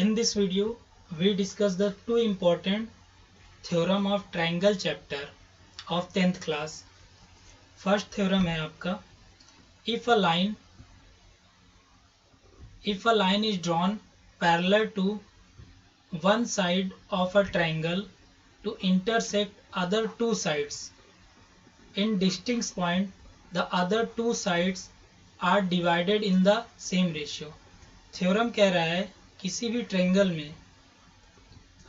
In this video, we discuss the two important theorem of triangle chapter of 10th class. First theorem है आपका, if a line is drawn parallel to one side of a triangle to intersect other two sides in distinct point, the other two sides are divided in the same ratio. Theorem कह रहा है किसी भी triangle में,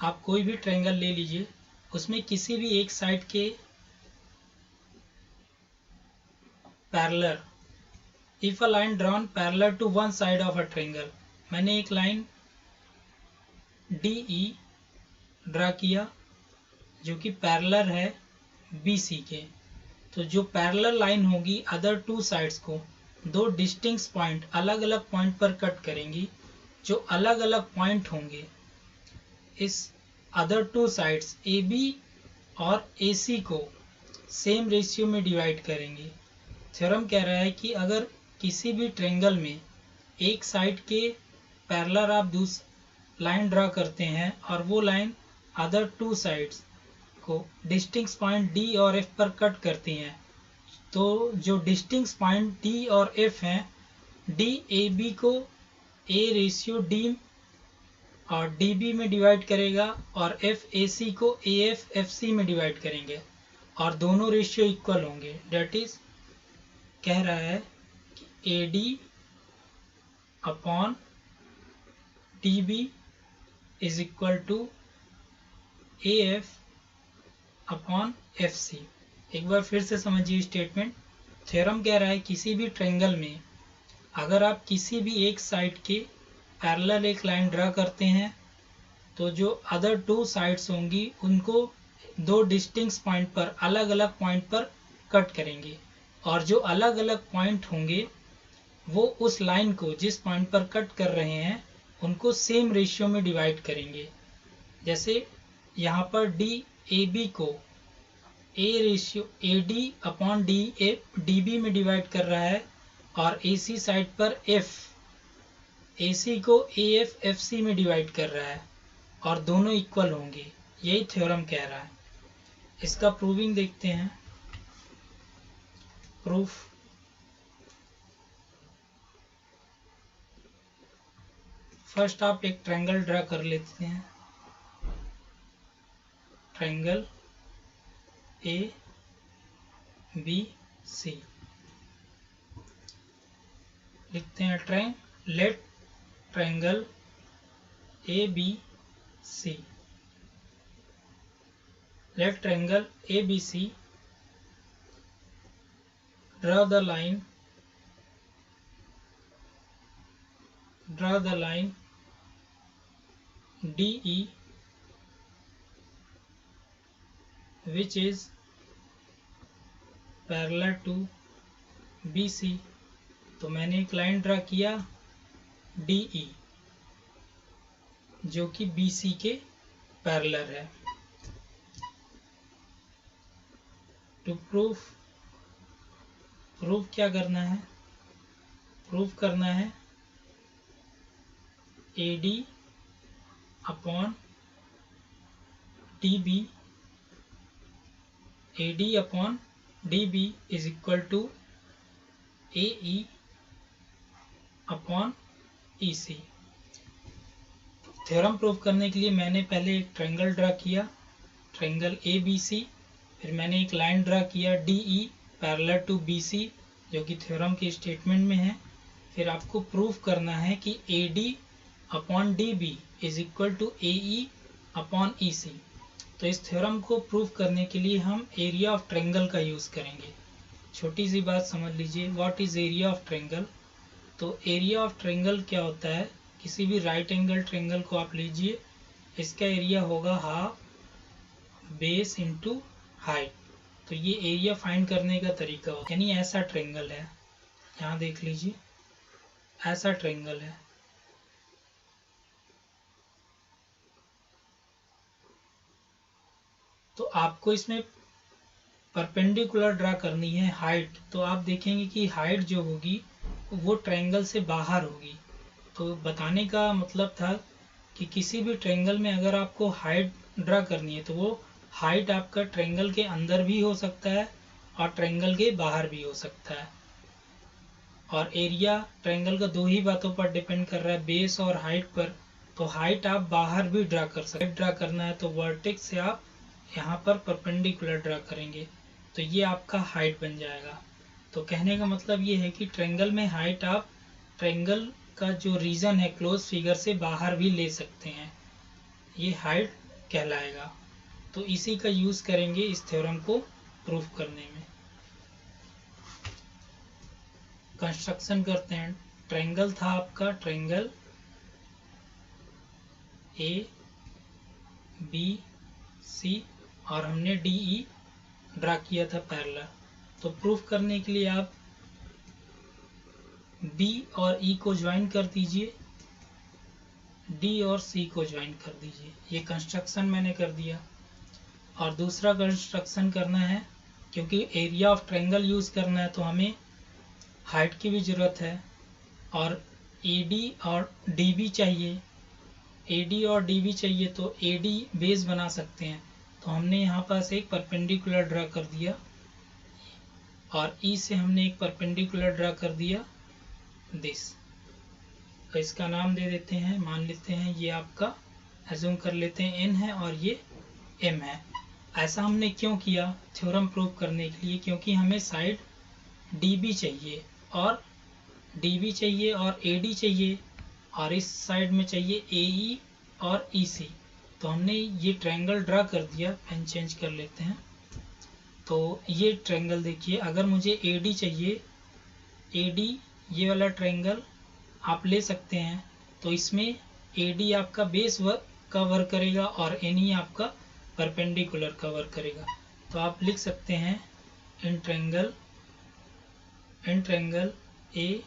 आप कोई भी triangle ले लीजिए, उसमें किसी भी एक साइड के parallel, if a line drawn parallel to one side of a triangle, मैंने एक लाइन DE ड्रा किया जो कि पैरेलल है BC के, तो जो पैरेलल लाइन होगी अदर टू साइड्स को दो डिस्टिंक्ट पॉइंट, अलग अलग पॉइंट पर कट करेंगी. जो अलग अलग पॉइंट होंगे इस अदर टू साइड्स AB और AC को सेम रेशियो में डिवाइड करेंगे. थ्योरम कह रहा है कि अगर किसी भी ट्रायंगल में एक साइड के पैरेलल आप लाइन ड्रा करते हैं और वो लाइन अदर टू साइड्स को डिस्टिंक्ट पॉइंट D और F पर कट करती हैं, तो जो डिस्टिंक्ट पॉइंट D और F हैं, DAB को A/D और DB में डिवाइड करेगा और FAC को AFFC में डिवाइड करेंगे और दोनों रेशियो इक्वल होंगे. डेट इज कह रहा है कि AD upon DB is equal to AF upon FC. एक बार फिर से समझिए स्टेटमेंट. थ्योरम कह रहा है किसी भी ट्रायंगल में अगर आप किसी भी एक साइड के पैरेलल एक लाइन ड्रा करते हैं, तो जो अदर टू साइड्स होंगी उनको दो डिस्टिंक्ट पॉइंट पर, अलग अलग पॉइंट पर कट करेंगे और जो अलग अलग पॉइंट होंगे वो उस लाइन को जिस पॉइंट पर कट कर रहे हैं उनको सेम रेशियो में डिवाइड करेंगे. जैसे यहाँ पर DAB को AD अपॉन DB में डिवाइड कर रहा है और AC साइड पर AC को AFFC में डिवाइड कर रहा है और दोनों इक्वल होंगे. यही थ्योरम कह रहा है. इसका प्रूविंग देखते हैं. प्रूफ, फर्स्ट आप एक ट्रायंगल ड्रा कर लेते हैं. ट्रायंगल ABC लिखते हैं. Let triangle ABC, let triangle ABC draw the line DE which is parallel to BC. तो मैंने एक लाइन ड्रा किया DE जो कि BC के पैरेलल है. टू प्रूफ क्या करना है? प्रूफ करना है AD upon DB, AD upon DB is equal to AE upon EC. Theorem prove करने के लिए मैंने पहले एक ट्रायंगल ड्रा किया, ट्रायंगल ABC, फिर मैंने एक लाइन ड्रा किया DE पैरेलल टू BC जो कि थ्योरम के स्टेटमेंट में है. फिर आपको प्रूव करना है कि AD upon DB is equal to AE upon EC. तो इस थ्योरम को प्रूव करने के लिए हम एरिया ऑफ ट्रायंगल का यूज़ करेंगे. छोटी सी बात समझ लीजिए, what is area of triangle. तो एरिया ऑफ ट्रायंगल क्या होता है? किसी भी राइट एंगल ट्रायंगल को आप लीजिए, इसका एरिया होगा हाफ बेस इनटू हाइट. तो ये एरिया फाइंड करने का तरीका होगा. यानी ऐसा ट्रायंगल है, यहाँ देख लीजिए, ऐसा ट्रायंगल है. तो आपको इसमें परपेंडिकुलर ड्रा करनी है हाइट. तो आप देखेंगे कि हाइट जो होगी वो ट्रायंगल से बाहर होगी. तो बताने का मतलब था कि किसी भी ट्रायंगल में अगर आपको हाइट ड्रा करनी है तो वो हाइट आपका ट्रायंगल के अंदर भी हो सकता है और ट्रायंगल के बाहर भी हो सकता है। और एरिया ट्रायंगल का दो ही बातों पर डिपेंड कर रहा है, बेस और हाइट पर। तो हाइट आप बाहर भी ड्रा कर सकते हैं। ड्रा करना है तो वर्टेक्स से आप यहाँ पर परपेंडिकुलर ड्रा करेंगे तो ये आपका हाइट बन जाएगा। तो कहने का मतलब ये है कि ट्रायंगल में हाइट आप ट्रायंगल का जो रीजन है क्लोज फिगर से बाहर भी ले सकते हैं, ये हाइट कहलाएगा। तो इसी का यूज करेंगे इस थ्योरम को प्रूफ करने में। कंस्ट्रक्शन करते हैं। ट्रायंगल था आपका ट्रायंगल ए बी सी और हमने डी ई ड्रा किया था पैरेलल। तो प्रूफ करने के लिए आप बी और ई को ज्वाइन कर दीजिए, डी और सी को ज्वाइन कर दीजिए। ये कंस्ट्रक्शन मैंने कर दिया। और दूसरा कंस्ट्रक्शन करना है, क्योंकि एरिया ऑफ ट्रायंगल यूज करना है तो हमें हाइट की भी ज़रूरत है और एडी और डीबी चाहिए। एडी और डीबी चाहिए तो एडी बेस बना सकते हैं। तो हमने यहाँ पास एक परपेंडिकुलर ड्रा कर दिया और ई से हमने एक परपेंडिकुलर ड्रा कर दिया दिस। तो इसका नाम दे देते हैं, मान लेते हैं ये आपका एज्यूम कर लेते हैं एन है और ये एम है। ऐसा हमने क्यों किया? थ्योरम प्रूव करने के लिए, क्योंकि हमें साइड डीबी चाहिए और एडी चाहिए और इस साइड में चाहिए एई और ईसी। तो हमने ये ट्रायंगल ड्रा कर दिया। पेन चेंज कर लेते हैं। तो ये ट्रायंगल देखिए, अगर मुझे एडी चाहिए, एडी ये वाला ट्रायंगल आप ले सकते हैं। तो इसमें एडी आपका बेस कवर करेगा और एनई आपका परपेंडिकुलर कवर करेगा। तो आप लिख सकते हैं in triangle A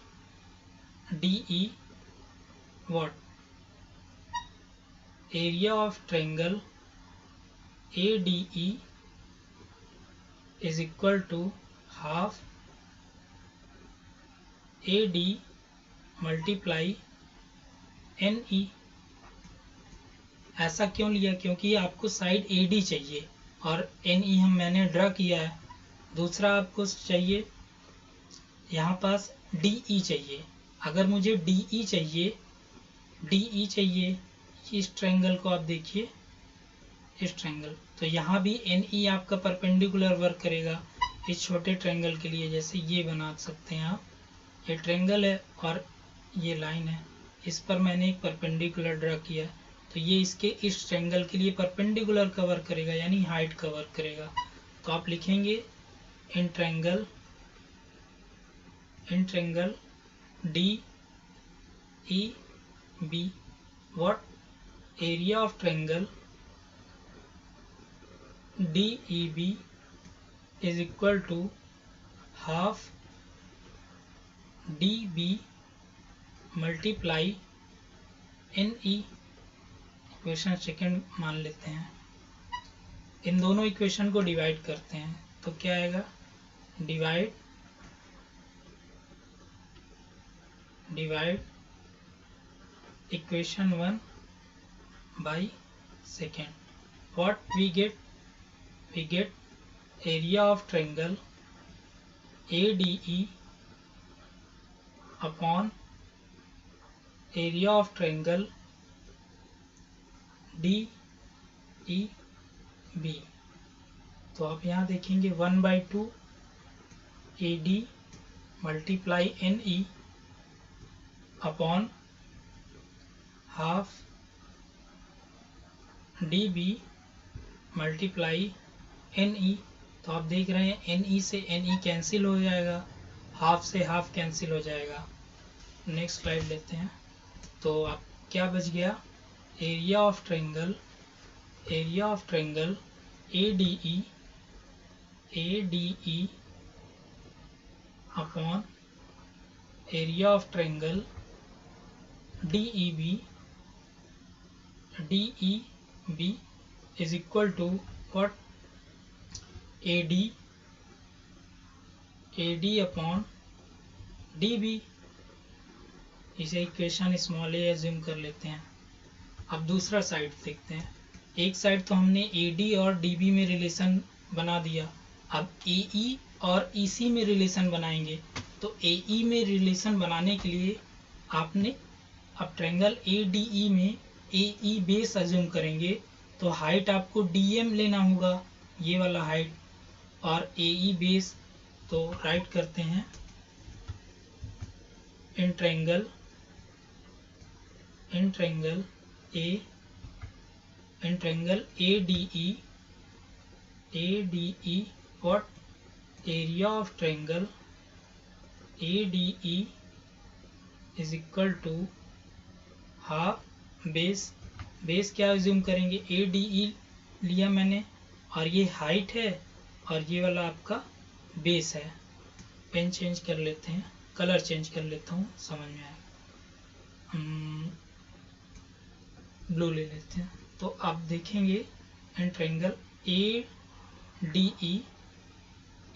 D E what area of triangle ADE is equal to half AD multiply NE। ऐसा क्यों लिया? क्योंकि आपको साइड AD चाहिए और NE मैंने ड्रा किया है। दूसरा आपको चाहिए यहाँ पास DE चाहिए। अगर मुझे DE चाहिए इस ट्रायंगल को आप देखिए, इस ट्रायंगल, तो यहाँ भी NE आपका परपेंडिकुलर वर्क करेगा इस छोटे ट्रायंगल के लिए। जैसे ये बना सकते हैं आप, ये ट्रायंगल है और ये लाइन है, इस पर मैंने एक परपेंडिकुलर ड्रा किया, तो ये इसके इस ट्रायंगल के लिए परपेंडिकुलर कवर करेगा, यानी हाइट कवर करेगा। तो आप लिखेंगे in triangle D E B what area of triangle DEB is equal to half DB multiply NE। Equation second मान लेते हैं। इन दोनों इक्वेशन को डिवाइड करते हैं तो क्या आएगा? Divide equation 1 by second. What we get? We get area of triangle ADE upon area of triangle DEB। तो आप यहाँ देखेंगे 1/2 AD multiply NE upon half DB multiply NE। तो आप देख रहे हैं NE से NE कैंसिल हो जाएगा, हाफ से हाफ कैंसिल हो जाएगा। नेक्स्ट स्लाइड लेते हैं। तो आप क्या बच गया? Area of triangle ADE upon area of triangle DEB is equal to what? AD upon DB। इसे इक्वेशन स्मॉल ए एज्यूम कर लेते हैं। अब दूसरा साइड देखते हैं। एक साइड तो हमने AD और DB में रिलेशन बना दिया, अब AE और EC में रिलेशन बनाएंगे। तो AE में रिलेशन बनाने के लिए आपने अब ट्रायंगल ADE में AE बेस अज्यूम करेंगे, तो हाइट आपको DM लेना होगा, ये वाला हाइट, और AE बेस तो राइट करते हैं in triangle ADE what area of triangle ADE is equal to half base क्या अज्यूम करेंगे, ADE लिया मैंने, और ये हाइट है और ये वाला आपका बेस है। पेन चेंज कर लेते हैं, कलर चेंज कर लेता हूँ, समझ में आएगा। ब्लू ले लेते हैं। तो आप देखेंगे इन ट्रायंगल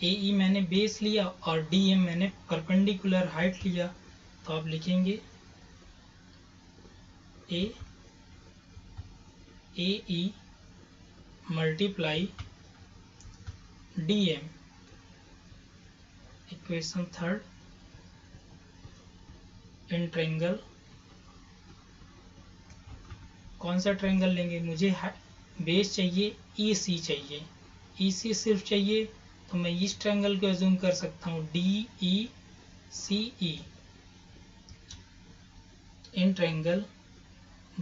AE मैंने बेस लिया और DM मैंने परपेंडिकुलर हाइट लिया, तो आप लिखेंगे AE multiply DM। Equation third, in triangle, कौन सा ट्रायंगल लेंगे, मुझे बेस चाहिए, EC चाहिए, EC सिर्फ चाहिए, तो मैं इस ट्रायंगल को अज्यूम कर सकता हूँ DECE। In triangle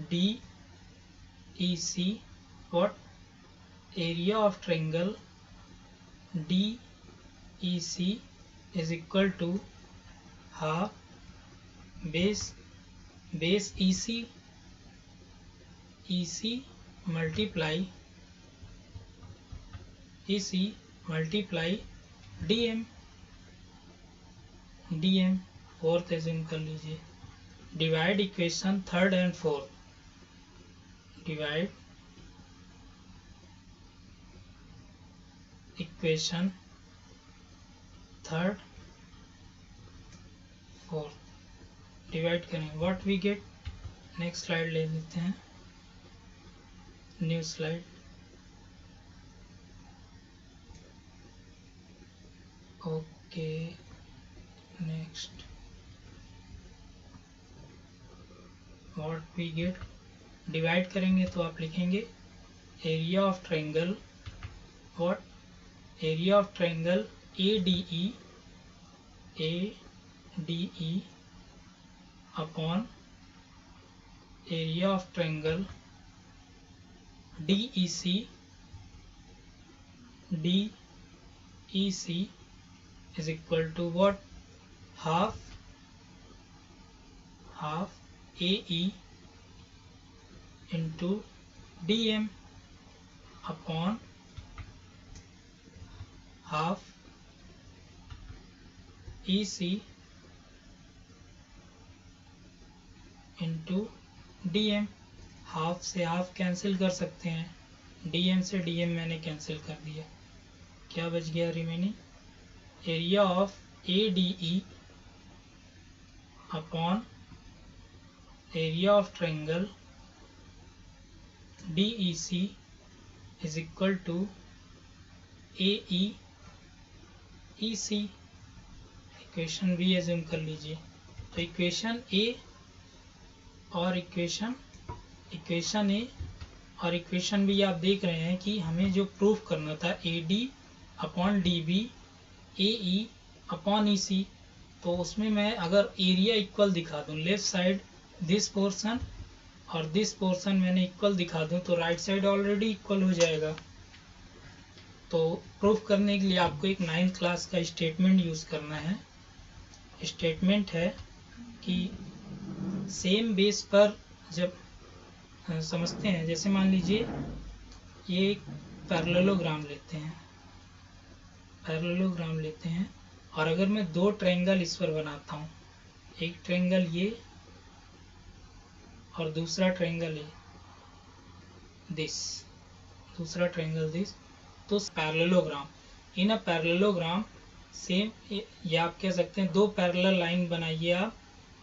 DEC what area of triangle DEC is equal to half base EC multiply DM। Fourth assume कर लीजिए। Divide equation third and fourth, divide equation third fourth, divide करें, what we get. Next slide ले लेते हैं, new slide. Okay, next what we get, divide करेंगे तो आप लिखेंगे area of triangle, what area of triangle ADE upon area of triangle DEC is equal to what, half AE into DM upon half EC into DM। Half से half cancel कर सकते हैं, DM से DM मैंने cancel कर दिया, क्या बच गया remaining, area of ADE upon area of triangle DEC is equal to AEC। Equation B assume कर लीजिए। तो इक्वेशन A और इक्वेशन A और इक्वेशन B आप देख रहे हैं कि हमें जो प्रूफ करना था AD upon DB AE upon EC, तो उसमें मैं अगर एरिया इक्वल दिखा दूं, लेफ्ट साइड दिस पोर्शन और दिस पोर्शन मैंने इक्वल दिखा दूं, तो राइट साइड ऑलरेडी इक्वल हो जाएगा। तो प्रूफ करने के लिए आपको एक 9th क्लास का स्टेटमेंट यूज करना है। स्टेटमेंट है कि सेम बेस पर जब समझते हैं, जैसे मान लीजिए ये एक पैरेललोग्राम लेते हैं और अगर मैं दो ट्रायंगल इस पर बनाता हूँ, एक ट्रायंगल ये और दूसरा ट्रायंगल ये, दूसरा ट्रायंगल दिस, तो parallelogram, in a parallelogram same, या आप कह सकते हैं दो पैरेलल लाइन बनाइए आप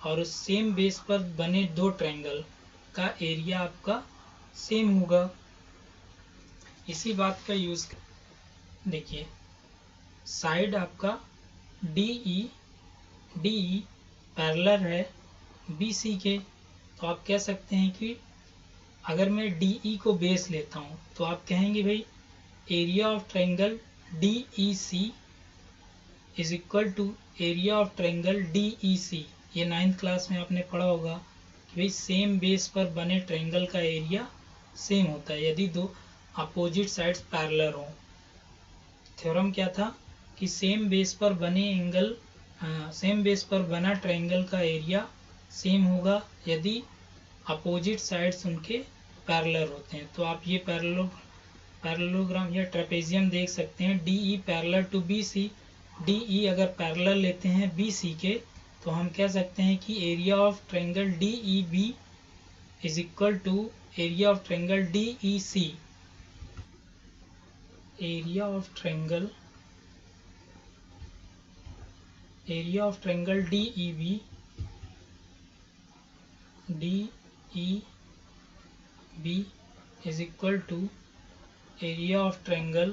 और उस सेम बेस पर बने दो ट्रायंगल, का एरिया आपका सेम होगा। इसी बात का यूज देखिए, साइड आपका डी ई पैरेलल है बी सी के, तो आप कह सकते हैं कि अगर मैं डी ई को बेस लेता हूँ तो आप कहेंगे भाई area of triangle D E C is equal to area of triangle D E C. ये 9th क्लास में आपने पढ़ा होगा कि भाई सेम बेस पर बने ट्रायंगल का एरिया सेम होता है यदि दो अपोजिट साइड्स पैरेलल हो। थ्योरम क्या था कि सेम बेस पर बना ट्रायंगल का एरिया सेम होगा यदि अपोजिट साइड्स उनके पैरेलल होते हैं। तो आप ये पैरेललोग्राम या ट्रेपेजियम देख सकते हैं, D E parallel to B C. D E अगर पैरेलल लेते हैं बी सी के तो हम कह सकते हैं कि area of triangle D E B is equal to area of triangle D E C. Area of triangle D E B is equal to area of triangle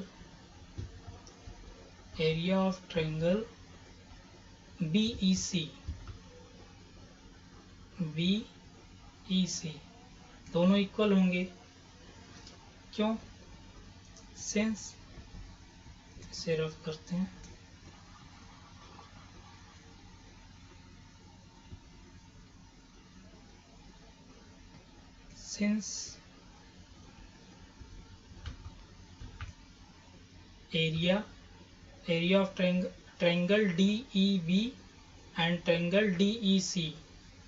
BEC। दोनों इक्वल होंगे, क्यों? सिंस, इसे रफ करते हैं, since area of triangle DEB and triangle DEC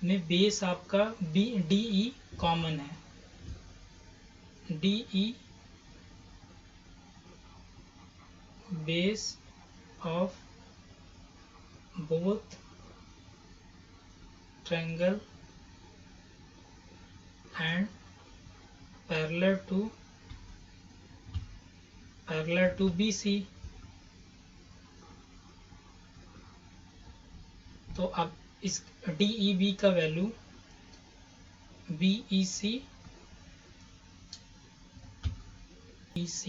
में base आपका DE common है। DE base of both triangle and parallel to BC। तो अब इस DEB का वैल्यू BEC DEC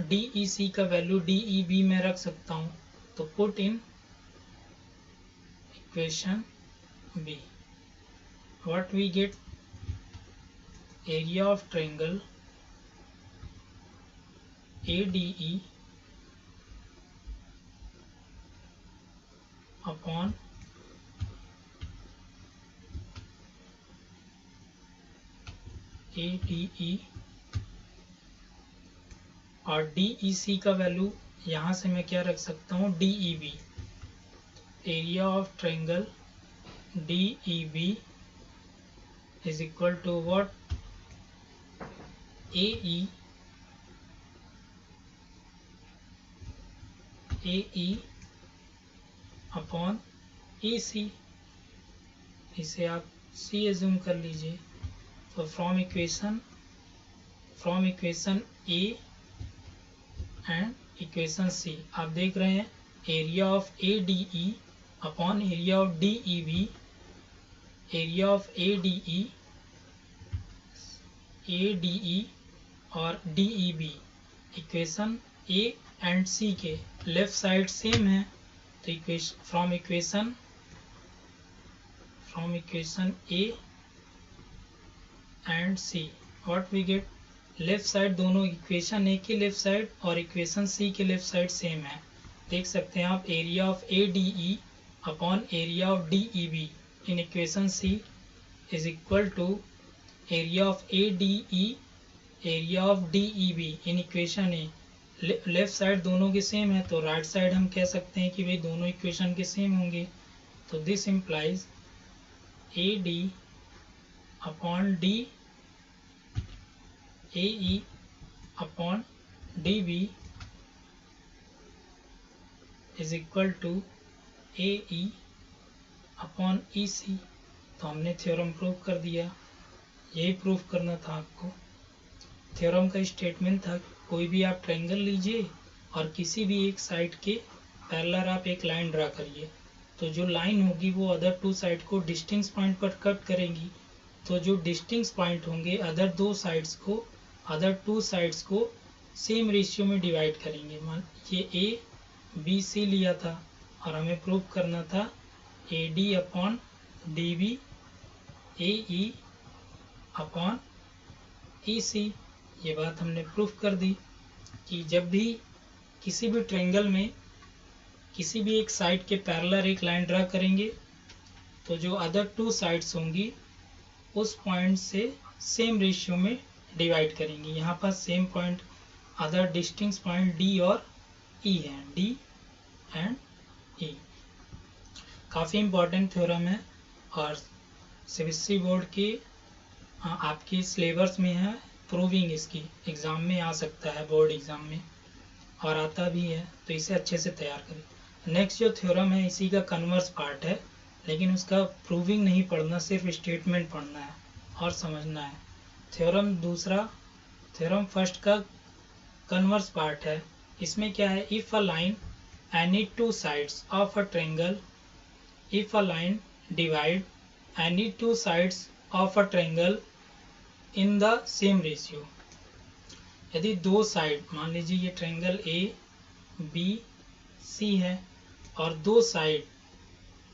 DEC का वैल्यू DEB में रख सकता हूँ। तो put in equation B, what we get, area of triangle ADE upon ADE और DEC का वैल्यू यहाँ से मैं क्या रख सकता हूँ, DEB, area of triangle DEB is equal to what, AE upon EC। इसे आप C एज्यूम कर लीजिए। तो from equation A and equation C आप देख रहे हैं area of ADE upon area of DEB, area of ADE और DEB equation A and C के लेफ्ट साइड सेम है। तो from equation A and C what we get, left side दोनों equation A के लेफ्ट साइड और equation C के left side same है। देख सकते हैं आप area of ADE upon area of DEB in equation C is equal to area of ADE area of DEB in equation A। Left side दोनों के same है तो राइट साइड हम कह सकते हैं कि भाई दोनों इक्वेशन के सेम होंगे। तो this implies AD upon AE upon DB is equal to AE upon EC। तो हमने थ्योरम प्रूव कर दिया, यही प्रूव करना था आपको। थ्योरम का स्टेटमेंट था कोई भी आप ट्रायंगल लीजिए और किसी भी एक साइड के पैरेलल आप एक लाइन ड्रा करिए, तो जो लाइन होगी वो अदर टू साइड को डिस्टिंक्ट पॉइंट पर कट करेंगी। तो जो डिस्टिंक्ट पॉइंट होंगे अदर टू साइड्स को सेम रेशियो में डिवाइड करेंगे। मान ये ए बी सी लिया था और हमें प्रूव करना था A D upon D B A E upon E C. ये बात हमने प्रूफ कर दी कि जब भी किसी भी ट्रायंगल में किसी भी एक साइड के पैरेलल एक लाइन ड्रा करेंगे तो जो अदर टू साइड्स होंगी उस पॉइंट से सेम रेशियो में डिवाइड करेंगे। यहाँ पर same point other distinct point D और ई है, डी एंड ई। काफ़ी इम्पोर्टेंट थ्योरम है और सीबीएसई बोर्ड के आपके सिलेबस में है, प्रूविंग इसकी एग्ज़ाम में आ सकता है, बोर्ड एग्ज़ाम में और आता भी है, तो इसे अच्छे से तैयार करें। नेक्स्ट जो थ्योरम है इसी का कन्वर्स पार्ट है, लेकिन उसका प्रूविंग नहीं पढ़ना, सिर्फ स्टेटमेंट पढ़ना है और समझना है। थ्योरम फर्स्ट का कन्वर्स पार्ट है। इसमें क्या है, if a line any two sides of a triangle, if a line divide any two sides of a triangle in the same ratio. यदि दो साइड, मान लीजिए ये ट्रायंगल ए बी सी है और दो side,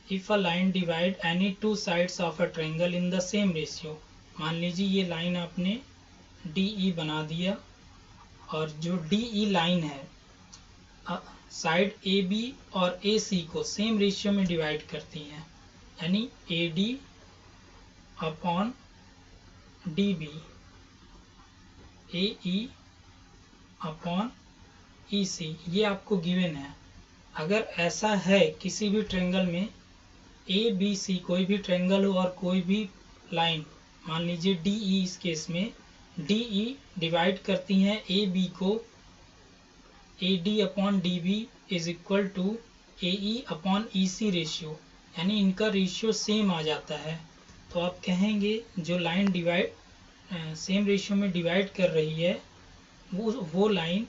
if a line divide any two sides of a triangle in the same ratio. मान लीजिए ये लाइन आपने डी ई बना दिया और जो डी ई लाइन है साइड ए बी और ए सी को सेम रेशियो में डिवाइड करती हैं, यानी A D upon D B, A E upon E C, ये आपको गिवन है। अगर ऐसा है किसी भी ट्रायंगल में ए बी सी, कोई भी ट्रायंगल हो और कोई भी लाइन, मान लीजिए डी ई, इस केस में डी ई डिवाइड करती हैं ए बी को, A D upon D B is equal to A E upon E C ratio, यानी इनका रेशियो सेम आ जाता है। तो आप कहेंगे जो लाइन डिवाइड सेम रेशियो में डिवाइड कर रही है वो लाइन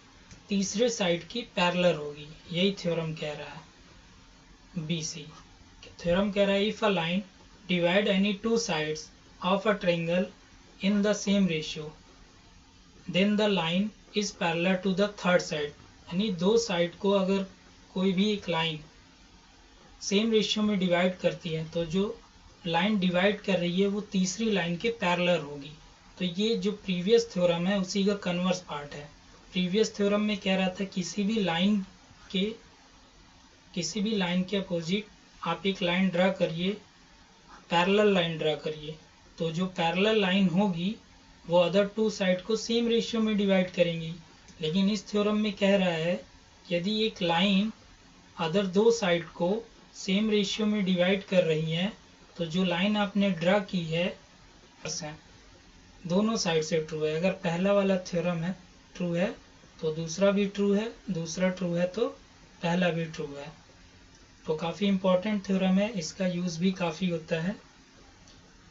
तीसरे साइड की पैरेलल होगी। यही थ्योरम कह रहा है। बी सी थ्योरम कह रहा है if a line divide any two sides of a triangle in the same ratio then the line is parallel to the third side, यानी दो साइड को अगर कोई भी एक लाइन सेम रेशियो में डिवाइड करती है तो जो लाइन डिवाइड कर रही है वो तीसरी लाइन के पैरेलल होगी। तो ये जो प्रीवियस थ्योरम है उसी का कन्वर्स पार्ट है। प्रीवियस थ्योरम में कह रहा था किसी भी लाइन के अपोजिट आप एक लाइन ड्रा करिए, पैरेलल लाइन ड्रा करिए, तो जो पैरेलल लाइन होगी वो अदर टू साइड को सेम रेशियो में डिवाइड करेंगी। लेकिन इस थ्योरम में कह रहा है यदि एक लाइन अदर दो साइड को सेम रेशियो में डिवाइड कर रही है तो जो लाइन आपने ड्रा की है दोनों साइड से ट्रू है। अगर पहला वाला थ्योरम है ट्रू है तो दूसरा भी ट्रू है, दूसरा ट्रू है तो पहला भी ट्रू है। तो काफ़ी इम्पोर्टेंट थ्योरम है, इसका यूज़ भी काफ़ी होता है।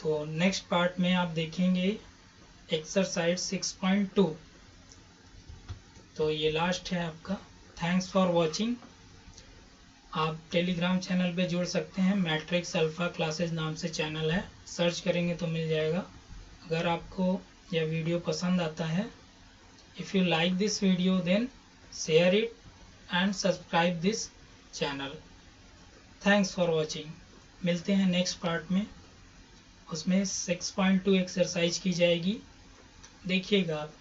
तो नेक्स्ट पार्ट में आप देखेंगे एक्सरसाइज 6.2। तो ये लास्ट है आपका। Thanks for watching. आप टेलीग्राम चैनल पे जुड़ सकते हैं, मैट्रिक्स अल्फ़ा क्लासेस नाम से चैनल है, सर्च करेंगे तो मिल जाएगा। अगर आपको यह वीडियो पसंद आता है, if you like this video then share it and subscribe this channel. Thanks for watching. मिलते हैं नेक्स्ट पार्ट में, उसमें 6.2 एक्सरसाइज की जाएगी, देखिएगा आप।